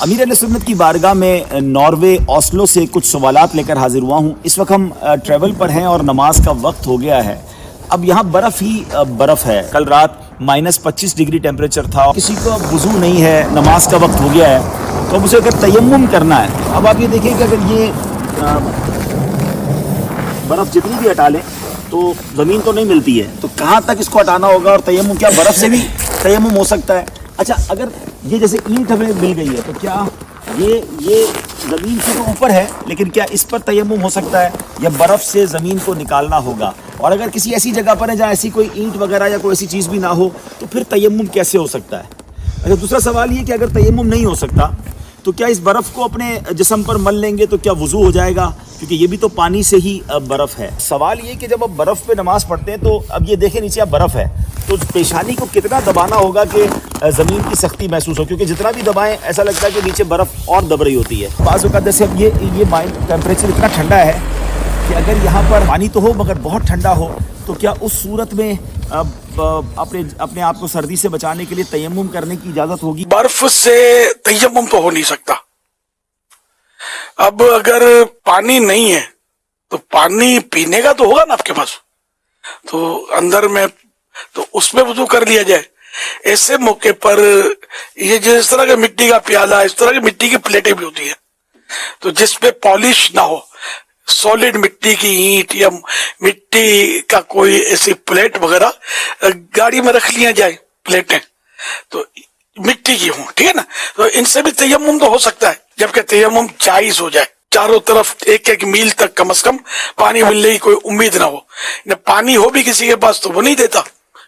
امیر اہل سنت کی بارگاہ میں ناروے اوسلو سے کچھ سوالات لے کر حاضر ہوا ہوں. اس وقت ہم ٹریول پر ہیں اور نماز کا وقت ہو گیا ہے. اب یہاں برف ہی برف ہے. کل رات -25 ڈگری ٹیمپریچر تھا. کسی کو وضو نہیں ہے, نماز کا وقت ہو گیا ہے, تو اب اسے اگر تیمم کرنا ہے, اب آپ یہ دیکھیں کہ اگر یہ برف جتنی بھی ہٹا لیں تو زمین تو نہیں ملتی ہے, تو کہاں تک اس کو ہٹانا ہوگا؟ اور تیمم کیا برف سے بھی تیمم ہو سکتا ہے؟ اچھا, اگر یہ جیسے اینٹ ہمیں مل گئی ہے تو کیا یہ زمین سے تو اوپر ہے, لیکن کیا اس پر تیمم ہو سکتا ہے یا برف سے زمین کو نکالنا ہوگا؟ اور اگر کسی ایسی جگہ پر ہے جہاں ایسی کوئی اینٹ وغیرہ یا کوئی ایسی چیز بھی نہ ہو تو پھر تیمم کیسے ہو سکتا ہے؟ اچھا, دوسرا سوال یہ کہ اگر تیمم نہیں ہو سکتا تو کیا اس برف کو اپنے جسم پر مل لیں گے تو کیا وضو ہو جائے گا؟ کیونکہ یہ بھی تو پانی سے ہی برف ہے. سوال یہ کہ جب آپ برف پہ نماز پڑھتے ہیں تو اب یہ دیکھیں نیچے اب برف ہے, تو پیشانی کو کتنا دبانا ہوگا کہ زمین کی سختی محسوس ہو, کیونکہ جتنا بھی دبائیں ایسا لگتا ہے کہ نیچے برف اور دب رہی ہوتی ہے. بعض اوقات جیسے اب یہ ٹیمپریچر اتنا ٹھنڈا ہے کہ اگر یہاں پر پانی تو ہو مگر بہت ٹھنڈا ہو, تو کیا اس صورت میں اپنے آپ کو سردی سے بچانے کے لیے تیمم کرنے کی اجازت ہوگی؟ برف سے تیمم تو ہو نہیں سکتا. اب اگر پانی نہیں ہے تو پانی پینے کا تو ہوگا نا آپ کے پاس, تو اندر میں تو اس میں وضو کر لیا جائے. ایسے موقع پر یہ جس طرح کا مٹی کا پیالہ, اس طرح کی مٹی کی پلیٹیں بھی ہوتی ہیں, تو جس پہ پالش نہ ہو, سالڈ مٹی کی اینٹ یا مٹی کا کوئی ایسی پلیٹ وغیرہ گاڑی میں رکھ لیا جائے پلیٹیں, تو مٹی کی ہوں, ٹھیک ہے نا, تو ان سے بھی تیمم تو ہو سکتا ہے, جبکہ تیمم جائز ہو جائے. چاروں طرف 1-1 میل تک کم از کم پانی ملنے کی کوئی امید نہ ہو. پانی ہو بھی کسی کے پاس تو وہ نہیں دیتا,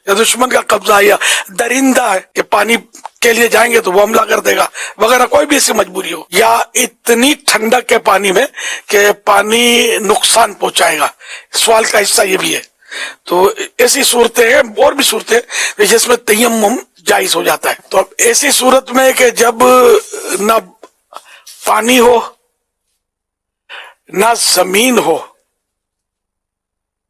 یا دشمن کا قبضہ یا درندہ ہے کہ پانی کے لیے جائیں گے تو وہ حملہ کر دے گا وغیرہ, کوئی بھی ایسی مجبوری ہو, یا اتنی ٹھنڈک ہے پانی میں کہ پانی نقصان پہنچائے گا. سوال کا حصہ یہ بھی ہے. تو ایسی صورتیں ہیں, اور بھی صورتیں جس میں تیمم جائز ہو جاتا ہے. تو اب ایسی صورت میں کہ جب نہ پانی ہو نہ زمین ہو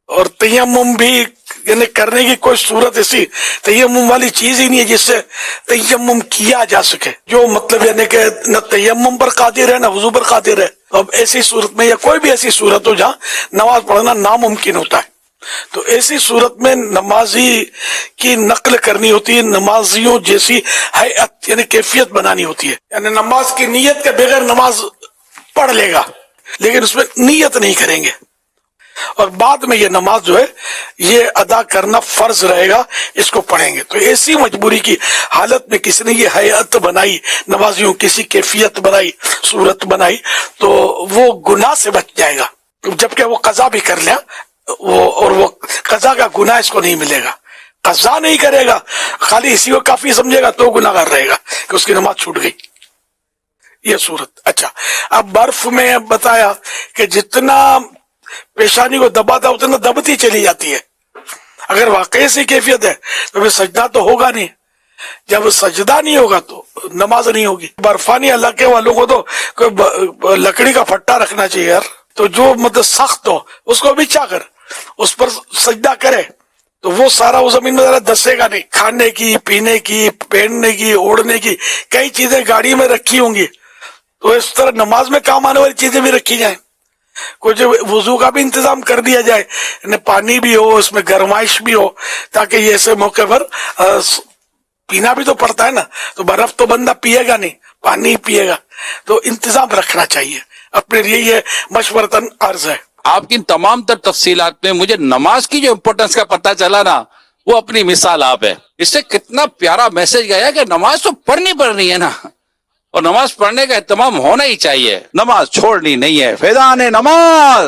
اور تیمم بھی یعنی کرنے کی کوئی صورت ایسی تیمم والی چیز ہی نہیں ہے جس سے تیمم کیا جا سکے, جو مطلب یعنی کہ نہ تیمم پر قادر ہے نہ وضو پر قادر ہے. اب ایسی صورت میں یا کوئی بھی ایسی صورت ہو جہاں نماز پڑھنا ناممکن ہوتا ہے, تو ایسی صورت میں نمازی کی نقل کرنی ہوتی ہے, نمازیوں جیسی ہیئت یعنی کیفیت بنانی ہوتی ہے. یعنی نماز کی نیت کے بغیر نماز پڑھ لے گا لیکن اس میں نیت نہیں کریں گے, اور بعد میں یہ نماز جو ہے یہ ادا کرنا فرض رہے گا, اس کو پڑھیں گے. تو ایسی مجبوری کی حالت میں کسی نے یہ ہیئت بنائی, نمازیوں کسی کیفیت بنائی, صورت بنائی, تو وہ گناہ سے بچ جائے گا, جبکہ وہ قضا بھی کر لیا, اور وہ قضا کا گناہ اس کو نہیں ملے گا. قضا نہیں کرے گا, خالی اسی کو کافی سمجھے گا تو گناہ کر رہے گا کہ اس کی نماز چھوٹ گئی, یہ صورت. اچھا, اب برف میں بتایا کہ جتنا پیشانی کو دباتا اتنا دبتی چلی جاتی ہے. اگر واقعی سے کیفیت ہے تو پھر سجدہ تو ہوگا نہیں, جب سجدہ نہیں ہوگا تو نماز نہیں ہوگی. برفانی علاقے والوں کو تو کوئی لکڑی کا پھٹا رکھنا چاہیے یار, تو جو مطلب سخت ہو اس کو بچھا کر اس پر سجدہ کرے, تو وہ سارا وہ زمین میں ذرا دسے گا نہیں. کھانے کی, پینے کی, پہننے کی, اوڑھنے کی کئی چیزیں گاڑی میں رکھی ہوں گی, تو اس طرح نماز میں کام آنے والی چیزیں بھی رکھی جائیں. کچھ وضو کا بھی انتظام کر دیا جائے, یعنی پانی بھی ہو, اس میں گرمائش بھی ہو, تاکہ یہ ایسے موقع پر پینا بھی تو پڑتا ہے نا, تو برف تو بندہ پیے گا نہیں, پانی پیے گا, تو انتظام رکھنا چاہیے. اپنے لیے یہ مشورتاً عرض ہے. آپ کی تمام تر تفصیلات میں مجھے نماز کی جو امپورٹنس کا پتہ چلا نا, وہ اپنی مثال آپ ہے. اس سے کتنا پیارا میسج گیا کہ نماز تو پڑھنی ہے نا, اور نماز پڑھنے کا اہتمام ہونا ہی چاہیے, نماز چھوڑنی نہیں ہے. فیضان نماز.